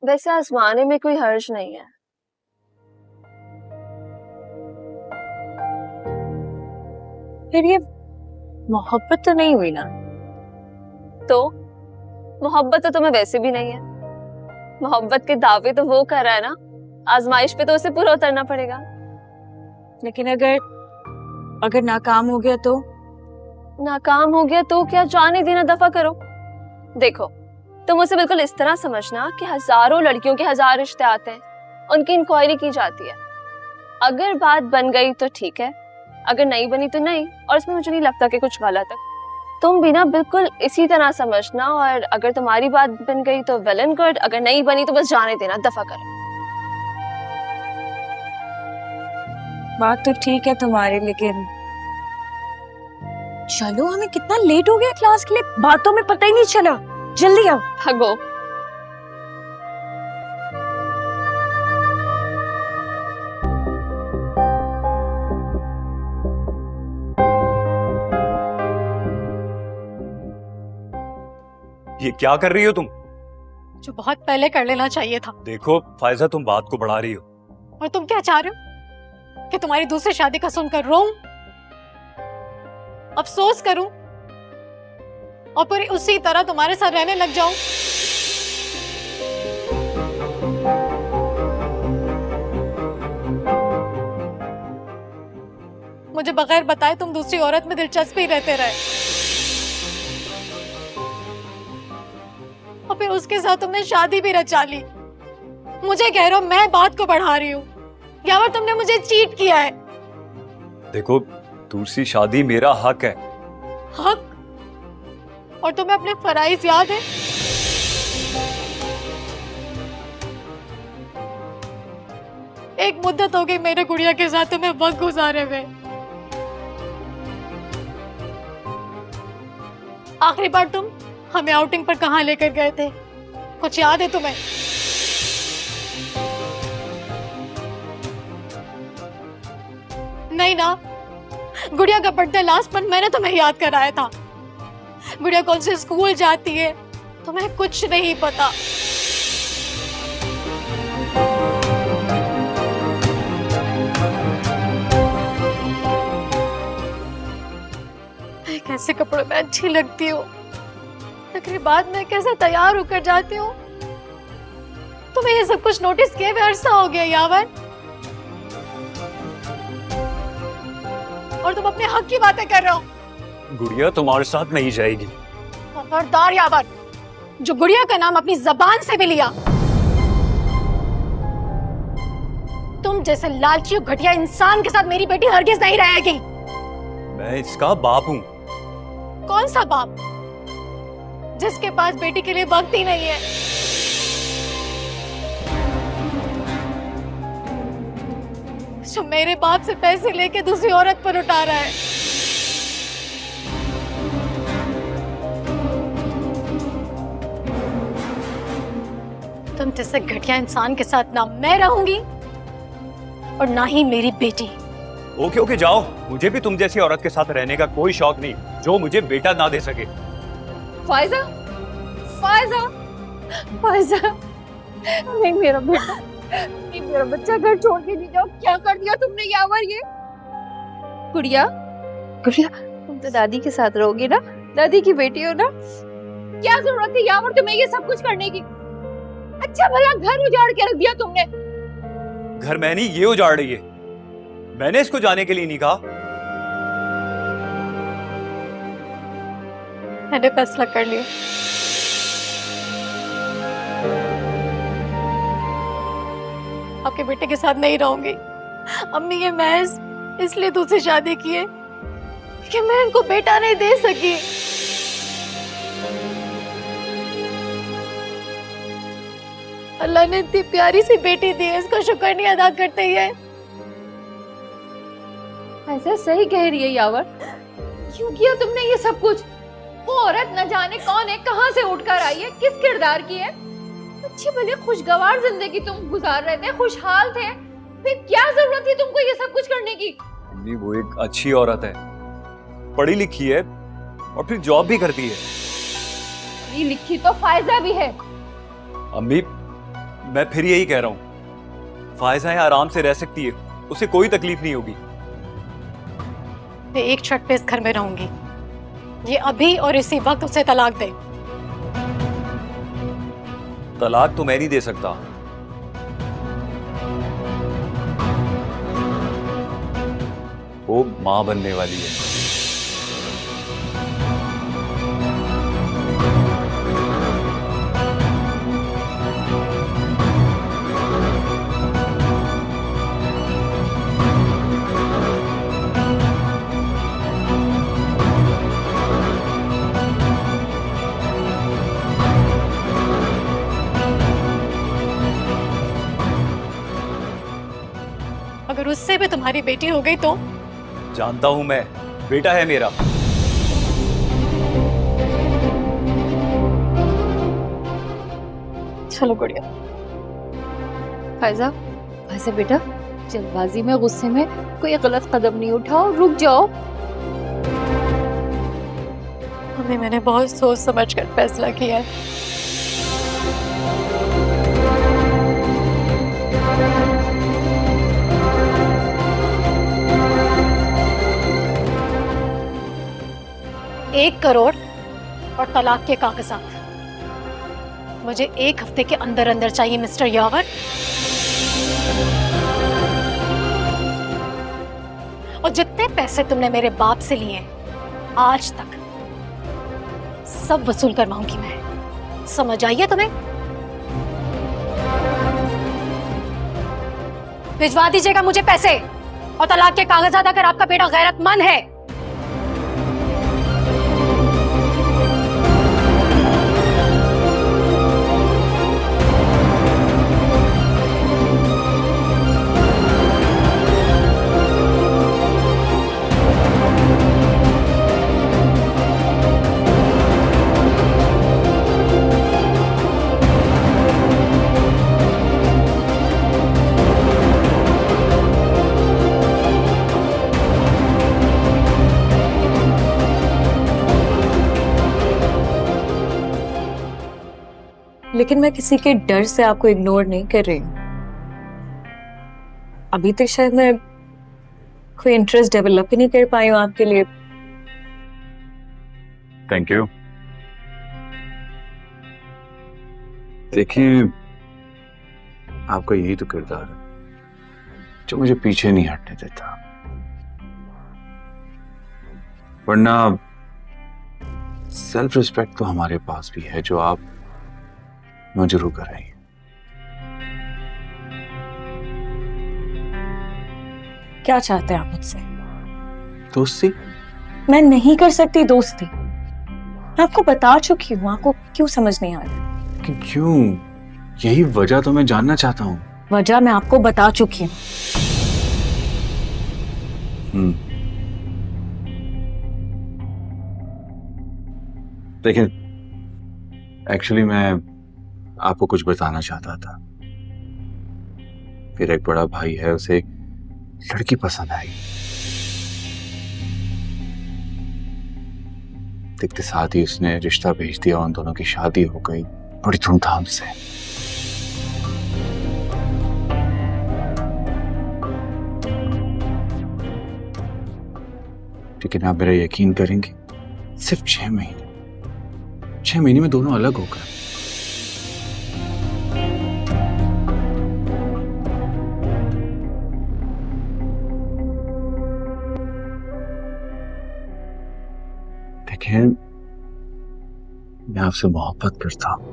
वैसे आजमाने में कोई हर्ज नहीं है। फिर ये मोहब्बत तो नहीं हुई ना? तो मोहब्बत तो तुम्हें वैसे भी नहीं है। मोहब्बत के दावे तो वो कर रहा है ना, आजमाइश पे तो उसे पूरा उतरना पड़ेगा। लेकिन अगर नाकाम हो गया तो? नाकाम हो गया तो क्या, जाने देना, दफा करो। देखो, तुम उसे बिल्कुल इस तरह समझना कि हजारों लड़कियों के हजार रिश्ते आते हैं, उनकी इंक्वायरी की जाती है। अगर बात बन गई तो ठीक है, अगर नहीं बनी तो नहीं, और इसमें मुझे नहीं लगता कि कुछ गलत है। तुम भी ना बिल्कुल इसी तरह समझना, और अगर तुम्हारी बात बन गई तो वेल एंड गुड, अगर नहीं बनी तो बस जाने देना, दफा करो। बात तो ठीक है तुम्हारी, लेकिन चलो, हमें कितना लेट हो गया क्लास के लिए, बातों में पता ही नहीं चला। जल्दी आओ। भागो। ये क्या कर रही हो तुम? जो बहुत पहले कर लेना चाहिए था। देखो फायजा, तुम बात को बढ़ा रही हो। और तुम क्या चाह रहे हो कि तुम्हारी दूसरी शादी का सुनकर रोऊं, अफसोस करूं और पूरी उसी तरह तुम्हारे साथ रहने लग जाऊं? मुझे बगैर बताए तुम दूसरी औरत में दिलचस्पी रहते रहे, और फिर उसके साथ तुमने शादी भी रचा ली। मुझे कह रहे हो मैं बात को बढ़ा रही हूँ, या फिर तुमने मुझे चीट किया है? देखो, दूसरी शादी मेरा हक है। हक? और तुम्हें अपने फराइज याद है? एक मुद्दत हो गई मेरे गुड़िया के साथ तुम्हें वक्त गुजारे हुए। आखिरी बार तुम हमें आउटिंग पर कहाँ लेकर गए थे, कुछ याद है तुम्हें? नहीं ना? गुड़िया का बर्थडे लास्ट मंथ मैंने तुम्हें याद कराया था। गुड़िया कौन से स्कूल जाती है तुम्हें कुछ नहीं पता। मैं कैसे कपड़ों में अच्छी लगती हूँ, लेकिन बाद में कैसे तैयार होकर जाती हूँ। तुम्हें ये सब कुछ नोटिस किए हुए अरसा हो गया यावर, और तुम अपने हक की बातें कर रहे हो। गुड़िया तुम्हारे साथ नहीं जाएगी। खबरदार यावर, जो गुड़िया का नाम अपनी जबान से भी लिया। तुम जैसे लालची और घटिया इंसान के साथ मेरी बेटी हरगिज नहीं रहेगी। मैं इसका बाप हूँ। कौन सा बाप, जिसके पास बेटी के लिए वक्त ही नहीं है? जो मेरे बाप से पैसे लेके दूसरी औरत पर उठा रहा है। तुम जैसे घटिया इंसान के साथ ना मैं रहूंगी और ना ही मेरी बेटी। ओके ओके, जाओ। मुझे भी तुम जैसी औरत के साथ रहने का कोई शौक नहीं जो मुझे बेटा ना दे सके। फायजा, फायजा, फायजा, नहीं मेरा बेटा, नहीं मेरा बच्चा, घर छोड़ के नहीं जाओ। क्या कर दिया तुमने यावर ये? गुड़िया, गुड़िया, तुम तो दादी के साथ रहोगी ना, दादी की बेटी हो ना। क्या जरूरत थी यावर तुम्हें ये सब कुछ करने की? अच्छा भला घर उजाड़ के रख दिया तुमने। घर मैं नहीं, ये उजाड़ रही है। मैंने इसको जाने के लिए नहीं कहा। मैंने फैसला कर लिया। आपके बेटे के साथ नहीं रहूंगी। अम्मी ये महज इसलिए दूसरी शादी की है कि मैं इनको बेटा नहीं दे सकी। अल्लाह ने इतनी प्यारी सी बेटी दी है, इसका शुक्र नहीं अदा करते ये। ऐसा सही कह रही है यावर। क्यों किया तुमने ये सब कुछ? वो औरत न जाने कौन है, कहां से उठकर आई है, किस किरदार की है। अच्छी भली खुशगवार जिंदगी तुम गुजार रहे थे, खुशहाल थे, फिर क्या जरूरत थी तुमको ये सब कुछ करने की? अम्मी, वो एक अच्छी औरत है, पढ़ी लिखी है और फिर जॉब भी करती है। पढ़ी लिखी तो फायजा भी है। अम्मी, मैं फिर यही कह रहा हूँ, फायजा यहाँ आराम से रह सकती है, उसे कोई तकलीफ नहीं होगी। मैं एक छत पे इस घर में रहूंगी। ये अभी और इसी वक्त उसे तलाक दे। तलाक तो मैं नहीं दे सकता। वो मां बनने वाली है। अगर उससे भी तुम्हारी बेटी हो गई तो? जानता हूं मैं, बेटा है मेरा। चलो गुड़िया। फायजा, फायजा बेटा, जल्दबाजी में गुस्से में कोई गलत कदम नहीं उठाओ, रुक जाओ। मम्मी, मैंने बहुत सोच समझ कर फैसला किया है। एक करोड़ और तलाक के कागजात मुझे 1 हफ्ते के अंदर अंदर चाहिए मिस्टर यावर। और जितने पैसे तुमने मेरे बाप से लिए हैं आज तक, सब वसूल करवाऊंगी मैं। समझ आई है तुम्हें? भिजवा दीजिएगा मुझे पैसे और तलाक के कागजात अगर आपका बेटा गैरतमंद है। लेकिन मैं किसी के डर से आपको इग्नोर नहीं कर रही हूँ। अभी तक शायद मैं कोई इंटरेस्ट डेवलप ही नहीं कर पाई हूँ आपके लिए। Thank you. देखिए, आपका यही तो किरदार है जो मुझे पीछे नहीं हटने देता, वरना सेल्फ रिस्पेक्ट तो हमारे पास भी है जो आप मजरू कर रही हैं। क्या चाहते हैं आप मुझसे? दोस्ती? मैं नहीं कर सकती दोस्ती। मैं आपको बता चुकी हूँ, आपको क्यों समझ नहीं आ रहा? कि क्यों? यही वजह तो मैं जानना चाहता हूँ। वजह मैं आपको बता चुकी हूँ। देखिए, एक्चुअली मैं आपको कुछ बताना चाहता था। फिर एक बड़ा भाई है, उसे एक लड़की पसंद आई। देखते साथ ही उसने रिश्ता भेज दिया, उन दोनों की शादी हो गई बड़ी धूमधाम से। लेकिन आप मेरा यकीन करेंगे, सिर्फ 6 महीने में दोनों अलग हो गए। देखें, मैं आपसे मोहब्बत करता हूं,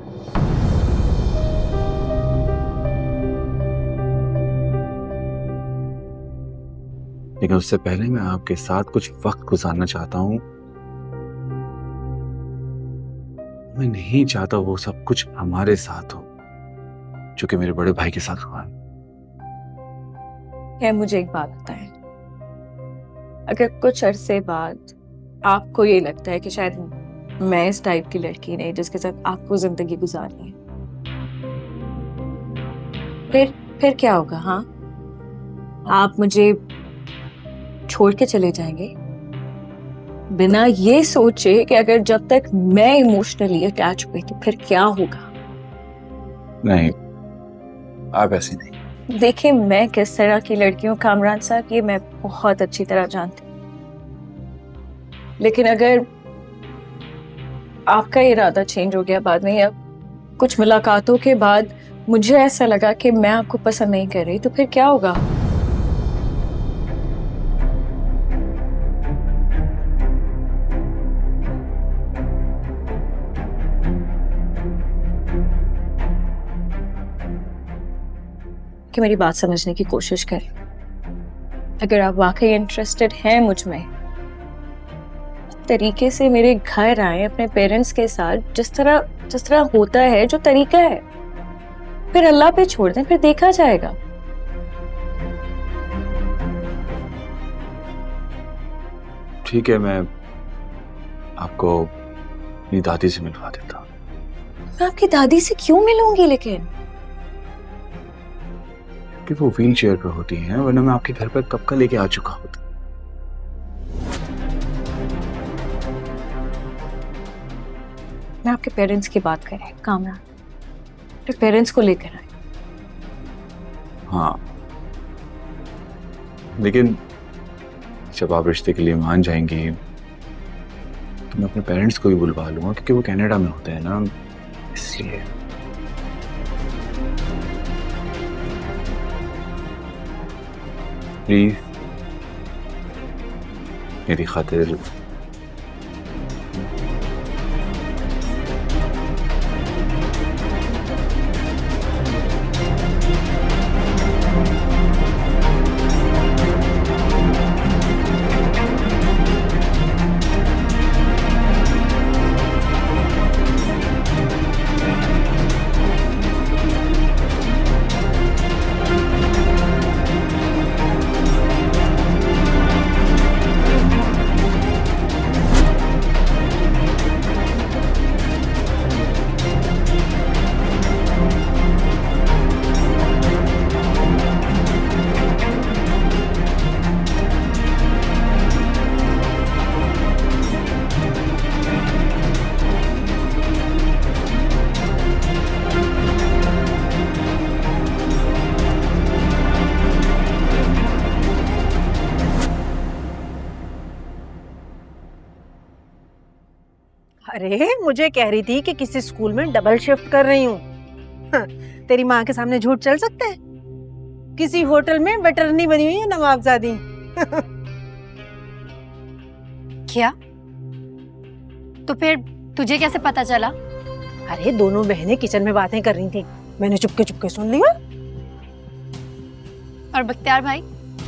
लेकिन उससे पहले मैं आपके साथ कुछ वक्त गुजारना चाहता हूं। मैं नहीं चाहता वो सब कुछ हमारे साथ हो जो कि मेरे बड़े भाई के साथ हुआ है। क्या मुझे एक बात बताएं, अगर कुछ अरसे बाद आपको ये लगता है कि शायद मैं इस टाइप की लड़की नहीं जिसके साथ आपको जिंदगी गुजारनी है, फिर क्या होगा? हाँ, आप मुझे छोड़ के चले जाएंगे बिना ये सोचे कि अगर जब तक मैं इमोशनली अटैच हुई तो फिर क्या होगा? नहीं, आप ऐसी नहीं। देखिए, मैं किस तरह की लड़की हूँ कामरान साहब, ये मैं बहुत अच्छी तरह जानती हूँ। लेकिन अगर आपका इरादा चेंज हो गया बाद में, या कुछ मुलाकातों के बाद मुझे ऐसा लगा कि मैं आपको पसंद नहीं कर रही, तो फिर क्या होगा? कि मेरी बात समझने की कोशिश करें। अगर आप वाकई इंटरेस्टेड हैं मुझ में, तरीके से मेरे घर आए अपने पेरेंट्स के साथ, जिस तरह होता है, जो तरीका है, फिर अल्लाह पे छोड़ दें, फिर देखा जाएगा। ठीक है, मैं आपको अपनी दादी से मिलवा देता हूँ। मैं आपकी दादी से क्यों मिलूंगी लेकिन? कि वो व्हील चेयर पर होती हैं, वरना मैं आपके घर पर कब का लेके आ चुका होता। मैं आपके पेरेंट्स की बात कर रहे हैं कामरान, अपने पेरेंट्स को लेकर आए। हाँ, लेकिन जब आप रिश्ते के लिए मान जाएंगी तो मैं अपने पेरेंट्स को भी बुलवा लूंगा, क्योंकि वो कनाडा में होते हैं ना, इसलिए। प्लीज मेरी खातिर अरे मुझे कह रही थी कि किसी स्कूल में डबल शिफ्ट कर रही हूँ। हाँ, तेरी माँ के सामने झूठ चल सकता है? किसी होटल में वेटरनी बनी हुई है नवाबजादी। क्या? तो फिर तुझे कैसे पता चला? अरे दोनों बहनें किचन में बातें कर रही थी, मैंने चुपके चुपके सुन लिया। और बख्तियार भाई,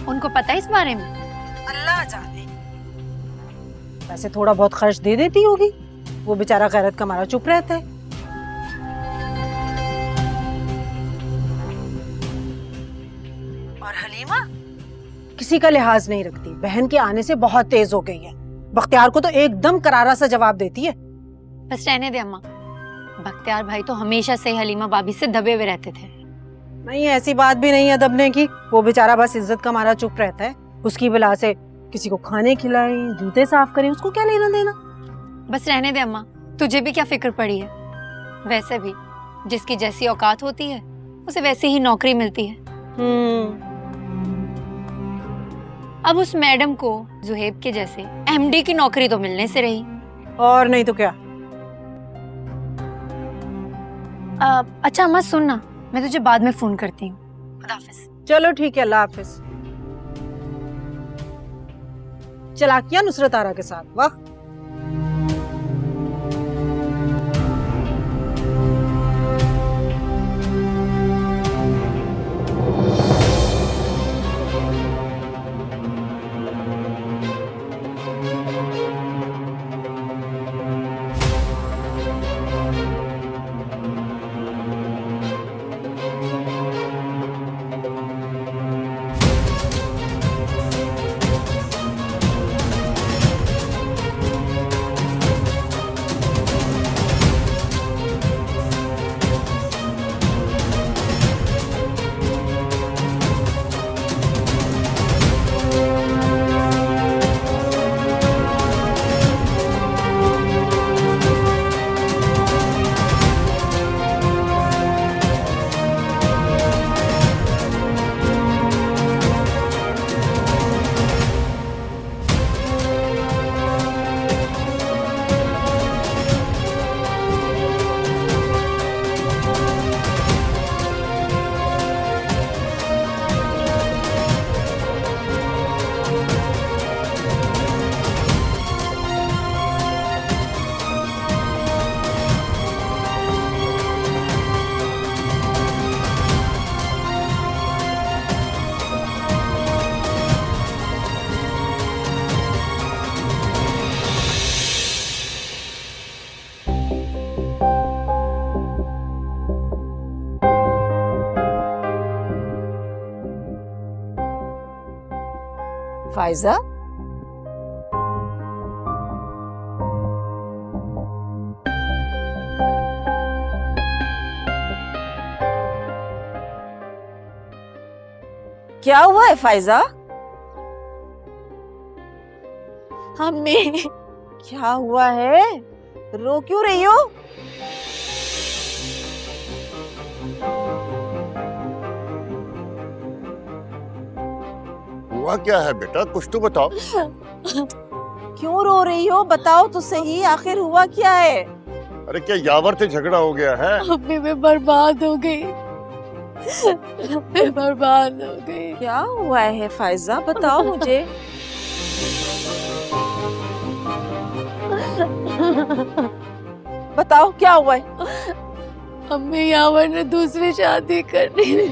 उनको पता है इस बारे में? अल्लाह जाने। वैसे थोड़ा बहुत खर्च दे देती होगी, वो बेचारा गैरत का मारा चुप रहता है। और हलीमा किसी का लिहाज नहीं रखती, बहन के आने से बहुत तेज हो गई है। बख्तियार को तो एकदम करारा सा जवाब देती है। बस रहने दे अम्मा, बख्तियार भाई तो हमेशा से हलीमा भाभी से दबे हुए रहते थे। नहीं, ऐसी बात भी नहीं है दबने की, वो बेचारा बस इज्जत का मारा चुप रहता है। उसकी बला से किसी को खाने खिलाए, जूते साफ करे, उसको क्या लेना देना। बस रहने दे अम्मा, तुझे भी क्या फिक्र पड़ी है? वैसे भी जिसकी जैसी औकात होती है उसे वैसी ही नौकरी मिलती है। अब उस मैडम को जुहेब के जैसे एमडी की नौकरी तो मिलने से रही। और नहीं तो क्या। अच्छा अम्मा सुन ना, मैं तुझे बाद में फोन करती हूँ। खुदा हाफिज। चलो ठीक है, अल्लाह हाफिज। चलाकियां नुसरत आरा के साथ, वाह। फायजा, क्या हुआ है फायजा? अम्मी क्या हुआ है? रो क्यों रही हो? हुआ क्या है बेटा, कुछ तो बताओ। क्यों रो रही हो? बताओ तो सही, आखिर हुआ क्या है? अरे क्या यावर से झगड़ा हो गया है? अम्मी मैं बर्बाद हो गई, मैं बर्बाद हो गई। क्या हुआ है फायजा, बताओ मुझे। बताओ क्या हुआ है? अम्मी यावर ने दूसरी शादी करनी।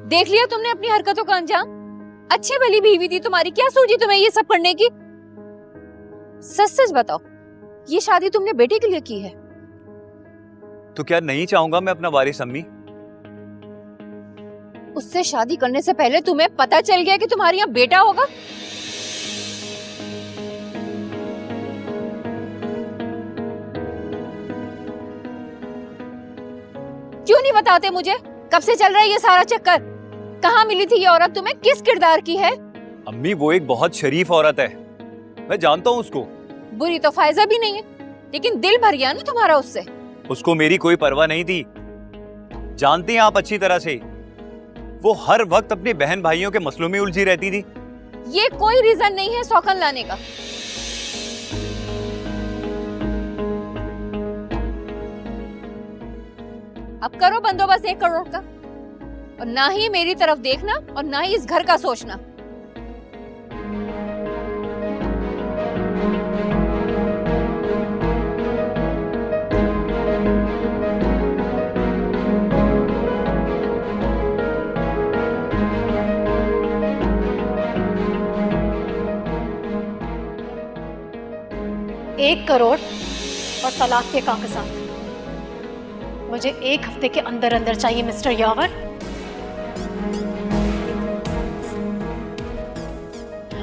देख लिया तुमने अपनी हरकतों का अंजाम। अच्छी भली बीवी थी तुम्हारी, क्या सूझी तुम्हें ये सब करने की? सच सच बताओ, ये शादी तुमने बेटे के लिए की है? तो क्या नहीं चाहूंगा मैं अपना वारिस अम्मी? उससे शादी करने से पहले तुम्हें पता चल गया कि तुम्हारे यहाँ बेटा होगा? क्यों नहीं बताते मुझे? कब से चल रहा है ये सारा चक्कर? कहाँ मिली थी ये औरत तुम्हें? किस किरदार की है? अम्मी वो एक बहुत शरीफ औरत है, मैं जानता हूँ उसको। बुरी तो फायजा भी नहीं है, लेकिन दिल भर गया ना तुम्हारा उससे। उसको मेरी कोई परवाह नहीं थी, जानती हैं आप अच्छी तरह से। वो हर वक्त अपने बहन भाइयों के मसलों में उलझी रहती थी। ये कोई रीजन नहीं है सौखन लाने का। अब करो बंदोबस्त 1 करोड़ का, और ना ही मेरी तरफ देखना और ना ही इस घर का सोचना। एक करोड़ और तलाक के कागजात मुझे 1 हफ्ते के अंदर अंदर चाहिए मिस्टर यावर।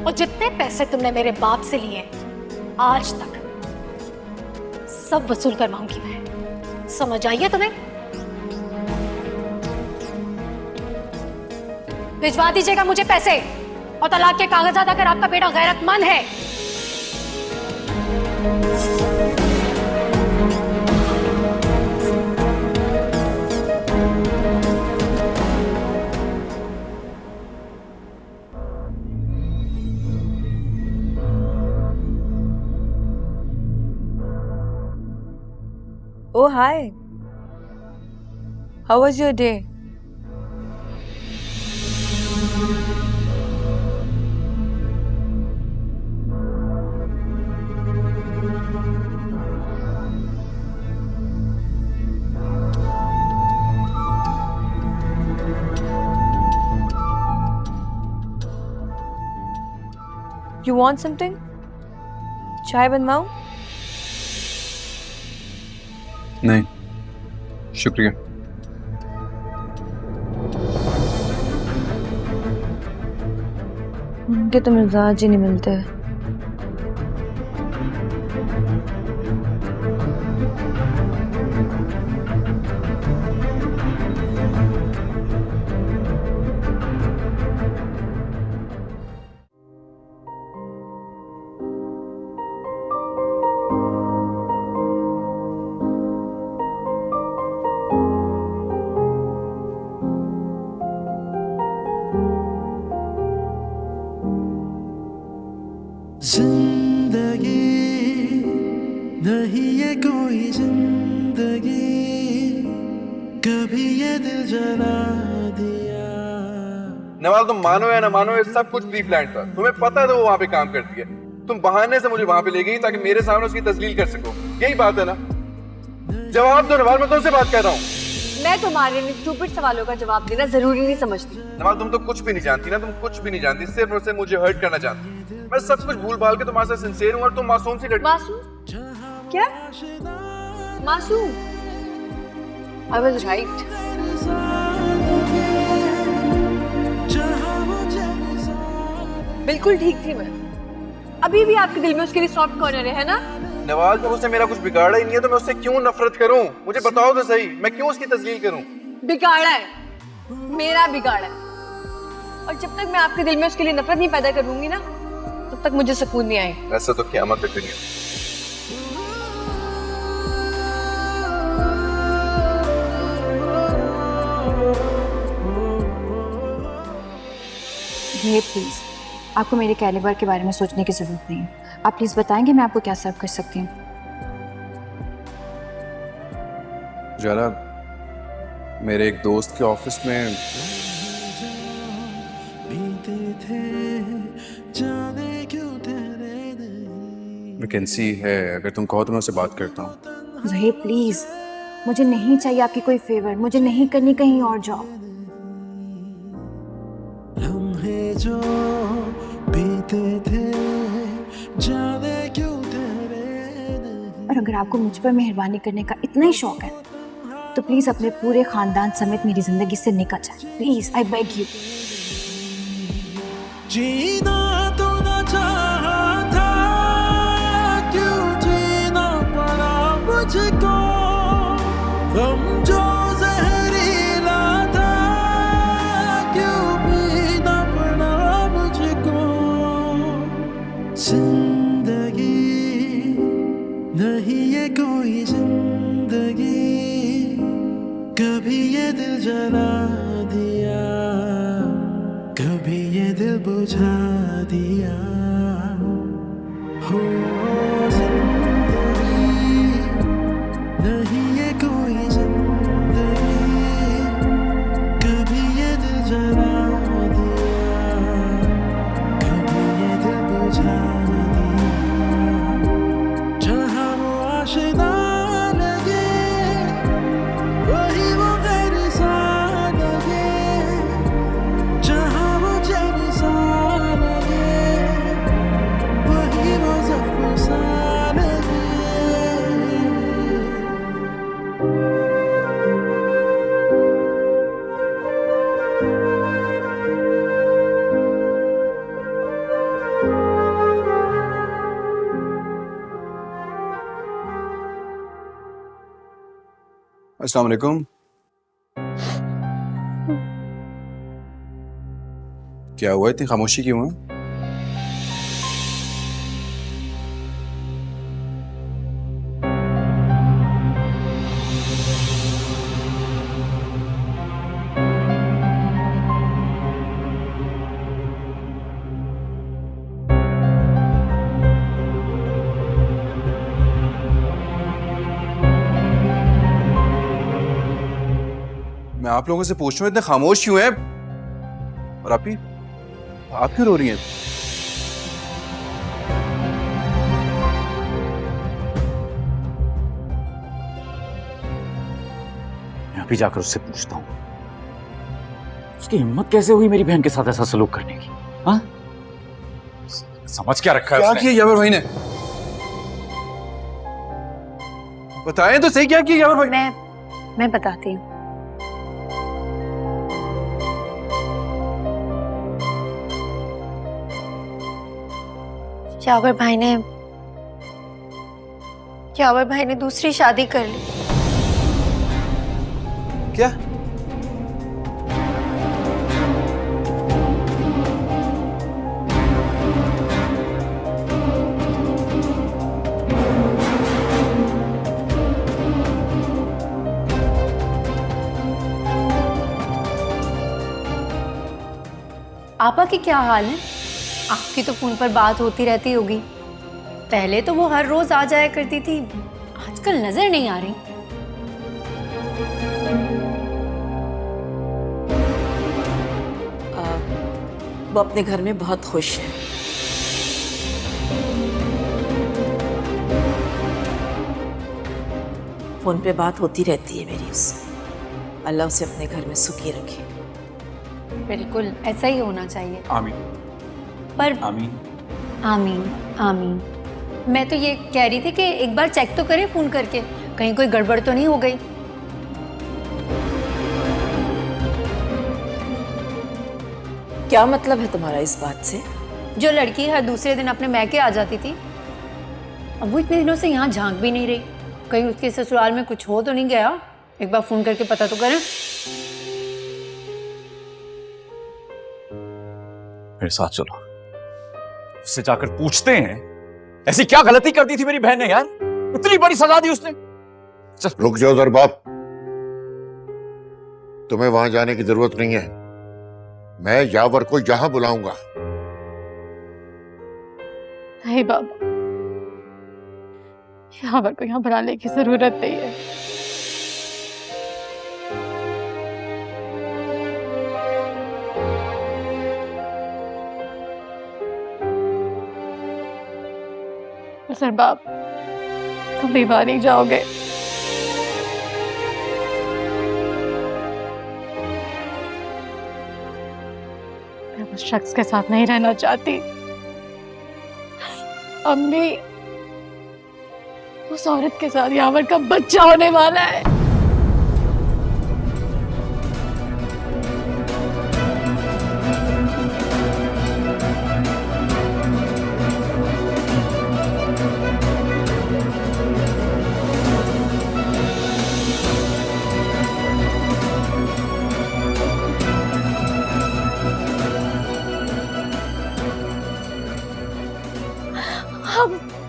और जितने पैसे तुमने मेरे बाप से लिए आज तक, सब वसूल करवाऊंगी मैं। समझ आई है तुम्हें? भिजवा दीजिएगा मुझे पैसे और तलाक के कागजात, अगर आपका बेटा गैरतमंद है। Oh, hi. How was your day? You want something? चाय बनवाऊं? नहीं शुक्रिया। उनके तो मिजाज ही नहीं मिलते। कोई जिंदगी कभी ये दिल जला दिया। नवाल, तुम मानो या ना मानो, ये सब कुछ प्री प्लान था। तुम्हें पता था वो वहाँ पे काम करती है, तुम बहाने से मुझे वहाँ पे ले गई ताकि मेरे सामने उसकी तस्लील कर सको। यही बात है ना? जवाब दो नवाल, मैं तुमसे बात कर रहा हूँ। मैं तुम्हारे इन स्टूपिड सवालों का जवाब देना जरूरी नहीं समझती। नवाल, तुम तो कुछ भी नहीं जानती ना, तुम कुछ भी नहीं जानती, सिर्फ और सिर्फ मुझे हर्ट करना चाहती। मैं सब कुछ भूल भाल के तुम्हारे साथ सिंसियर हूँ और तुम मासूम सी लड़की। मासूम? क्या मासूम? I was right. बिल्कुल ठीक थी मैं। अभी भी आपके दिल में उसके लिए सॉफ्ट कॉर्नर है ना? नवाज, जब उसने मेरा कुछ बिगाड़ा ही नहीं है तो मैं उससे क्यों नफरत करूं? मुझे बताओ तो सही, मैं क्यों उसकी तस्लील करूं? बिगाड़ा है, मेरा बिगाड़ा है। और जब तक मैं आपके दिल में उसके लिए नफरत नहीं पैदा करूंगी ना, तब तक मुझे सुकून नहीं आएगा। ऐसा तो क़यामत तक नहीं। जी प्लीज, आपको मेरे कैलिबर के बारे में सोचने की जरूरत नहीं है। आप प्लीज बताएंगे मैं आपको क्या सर्व कर सकती हूँ? जरा मेरे एक दोस्त के ऑफिस में वैकेंसी है, अगर तुम कहो तो मैं उससे बात करता हूँ। जही प्लीज, मुझे नहीं चाहिए आपकी कोई फेवर, मुझे नहीं करनी कहीं और जॉब। जो बीते थे जाने क्यों तेरे। और अगर आपको मुझ पर मेहरबानी करने का इतना ही शौक है तो प्लीज अपने पूरे खानदान समेत मेरी जिंदगी से निकल जाए। Please, I beg you. जीना तो न चाहा था, क्यों जीना पड़ा मुझको। गम जो जहरीला था, क्यों पीना पड़ा मुझको। जिंदगी नहीं ये कोई जिंदगी, कभी ये दिल जला दिया, कभी ये दिल बुझा दिया। हो जिंदगी नहीं ये कोई जिंदगी, कभी ये दिल जला दिया, कभी ये दिल बुझा दिया। जहाँ वो आशिना लगे, वही वो गैर सा लगे। जहाँ वो चैन सा लगे, वही वो ज़ख्म सा लगे। अस्सलाम वालेकुम। क्या हुआ, इतनी खामोशी क्यों है? मैं आप लोगों से पूछ रहा हूँ, इतने खामोश क्यों हैं? और आप क्यों रो रही हैं? मैं अभी जाकर उससे पूछता हूँ, उसकी हिम्मत कैसे हुई मेरी बहन के साथ ऐसा सलूक करने की? हाँ, समझ क्या रखा है क्या उसने? किया यावर भाई ने? बताएं तो सही, क्या किया यावर भाई? मैं बताती हूँ। यावर भाई ने दूसरी शादी कर ली। क्या? आपा की क्या हाल है? आपकी तो फोन पर बात होती रहती होगी। पहले तो वो हर रोज आ जाया करती थी, आजकल आजकल नजर नहीं आ रही। वो अपने घर में बहुत खुश है। फोन पे बात होती रहती है मेरी उससे। अल्लाह उसे अपने घर में सुखी रखे। बिल्कुल ऐसा ही होना चाहिए। आमीन पर आमीन। आमीन आमीन। मैं तो ये कह रही थी कि एक बार चेक तो करें फोन करके, कहीं कोई गड़बड़ तो नहीं हो गई। क्या मतलब है तुम्हारा इस बात से? जो लड़की हर दूसरे दिन अपने मैके आ जाती थी, अब वो इतने दिनों से यहाँ झांक भी नहीं रही। कहीं उसके ससुराल में कुछ हो तो नहीं गया? एक बार फोन करके पता तो करें। मेरे साथ चलो, उससे जाकर पूछते हैं ऐसी क्या गलती कर दी थी मेरी बहन ने यार, इतनी बड़ी सजा दी उसने। रुक जाओ जरा बाप, तुम्हें वहां जाने की जरूरत नहीं है। मैं यावर को यहां बुलाऊंगा। नहीं बाबा, यावर को यहाँ बुलाने की जरूरत नहीं है। सर बाप, तुम बीमार नहीं जाओगे? मैं उस शख्स के साथ नहीं रहना चाहती। अम्मी, उस औरत के साथ यावर का बच्चा होने वाला है।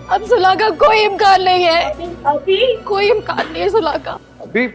अब सुलह का कोई इम्कान नहीं है। अभी कोई इम्कान नहीं है सुलह का। अभी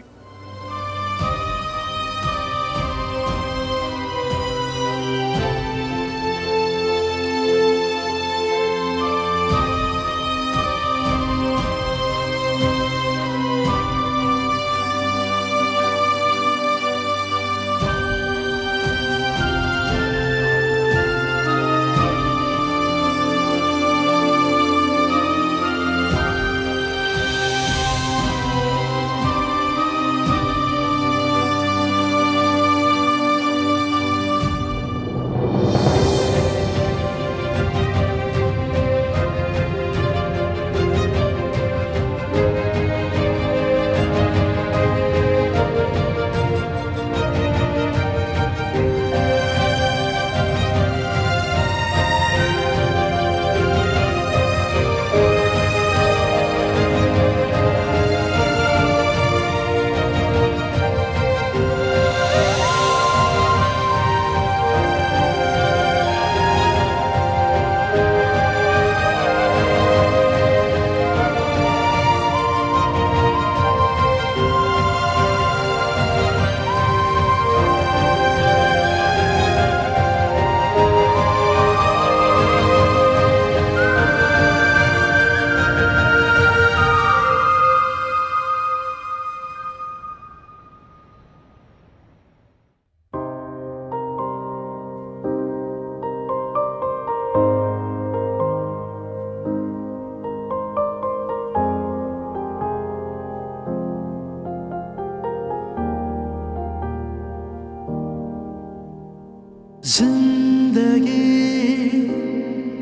जिंदगी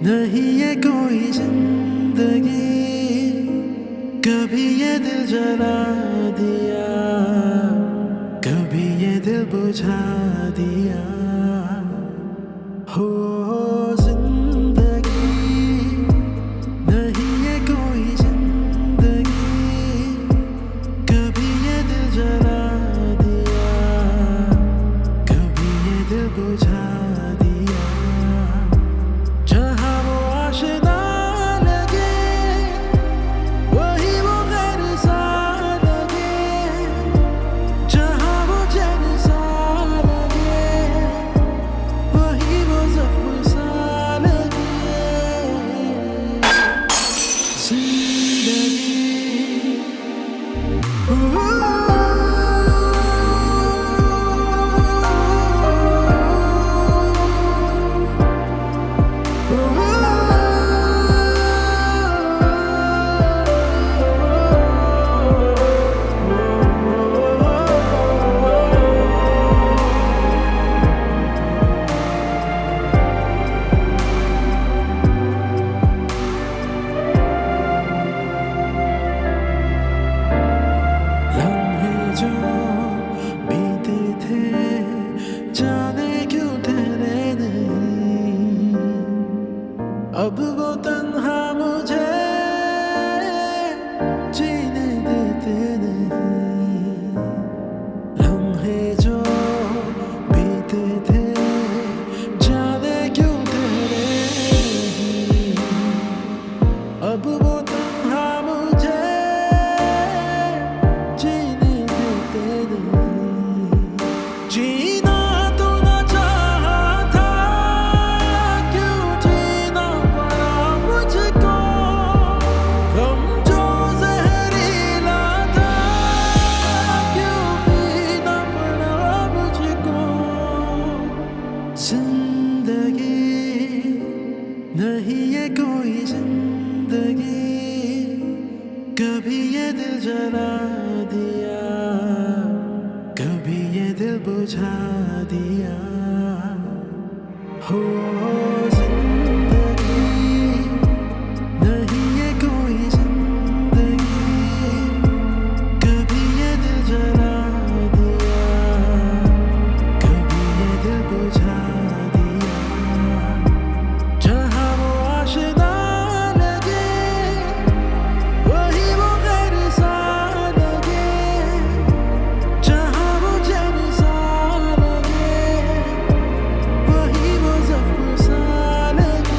नहीं है कोई जिंदगी, कभी ये दिल जला दिया, कभी ये दिल बुझा दिया। हो जिंदगी नहीं है कोई जिंदगी, कभी ये दिल जला दिया, कभी ये दिल बुझा दिया। जहाँ वो आशिना लगे, वही वो गैर सा लगे, जहाँ वो जैसा लगे, जो बीते थे जाने क्यों ठहरे नहीं, अब वो तन्हा मुझे जीने देते नहीं। लम्हे जो बीते थे जाने क्यों ठहरे नहीं, अब वो तन्हा मुझे जीने देते नहीं। जीना तो न चाहा था, क्यों जीना पड़ा मुझको, गम जो जहरीला था, क्यों पीना पड़ा मुझको। जिंदगी नहीं ये कोई जिंदगी, कभी ये दिल जला दिया, कभी ये दिल बुझा दिया। हो जिंदगी नहीं ये कोई जिंदगी, कभी ये दिल जला दिया, कभी ये दिल बुझा दिया। जहाँ वो आशिना लगे, वही वो गैर सा लगे, जहाँ वो चैन सा लगे, वही वो ज़ख्म सा लगे।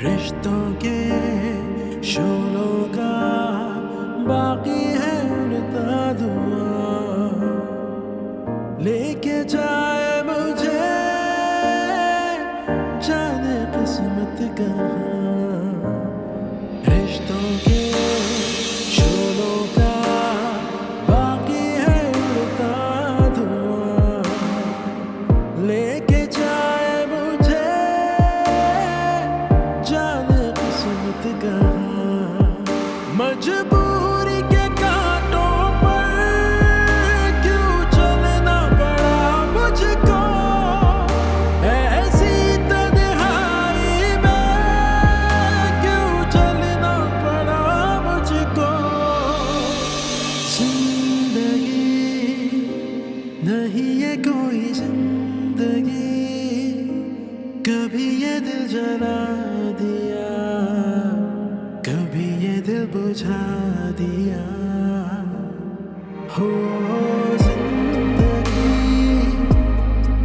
रिश्तों के शोलों का बाकी है उड़ता धुआं, लेके जाए मुझे जाने किस्मत कहाँ। रिश्तों के शोलों का बाकी है उड़ता धुआं, लेके जाए मुझे जाने किस्मत कहाँ। मजबूरी के कांटों पर क्यों चलना पड़ा मुझको, ऐसी तन्हाई में क्यों चलना पड़ा मुझको। जिंदगी नहीं ये कोई जिंदगी, कभी ये दिल जला दिया, कभी ये दिल बुझा दिया। हो जिंदगी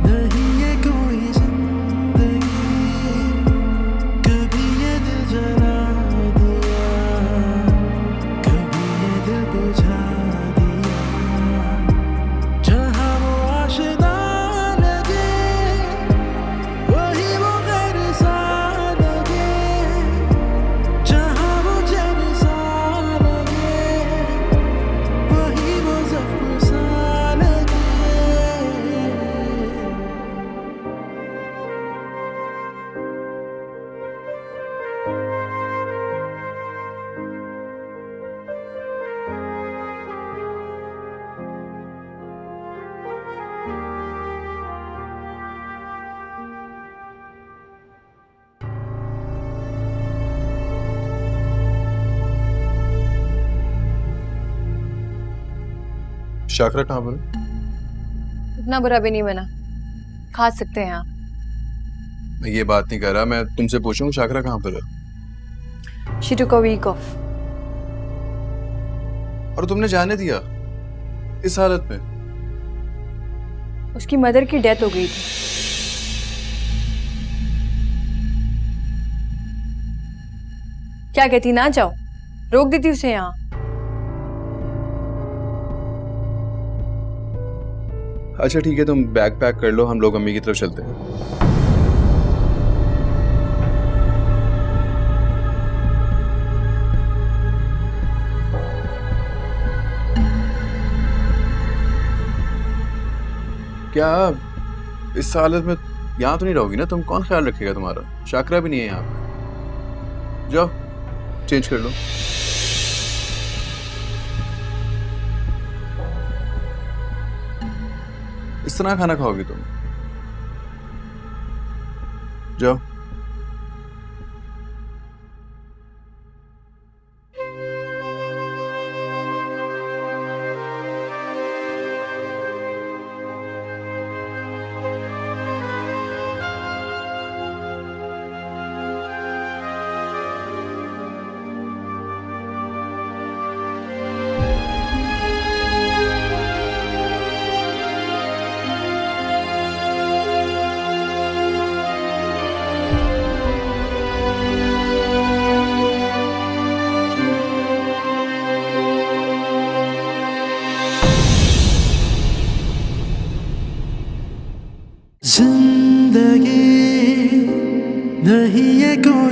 नहीं ये कोई जिंदगी, कभी ये दिल जला दिया, कभी ये दिल बुझा दिया। जहाँ वो आशिना लगे, वही वो गैर सा लगे, जहाँ वो चैन सा लगे, वही वो ज़ख्म सा लगे। शाकरा कहाँ पर है? इतना बुरा भी नहीं बना, खा सकते हैं आप। मैं ये बात नहीं कर रहा, मैं तुमसे पूछूं शाकरा कहाँ पर है? She took a week off. और तुमने जाने दिया इस हालत में? उसकी मदर की डेथ हो गई थी। क्या कहती, ना जाओ, रोक देती उसे यहाँ। अच्छा ठीक है, तुम बैग पैक कर लो, हम लोग अम्मी की तरफ चलते हैं। क्या इस हालत में यहाँ तो नहीं रहोगी ना तुम? कौन ख्याल रखेगा तुम्हारा? शाकरा भी नहीं है यहाँ पे। जाओ चेंज कर लो। इस तरह खाना खाओगी तुम? जाओ। जिंदगी नहीं ये कोई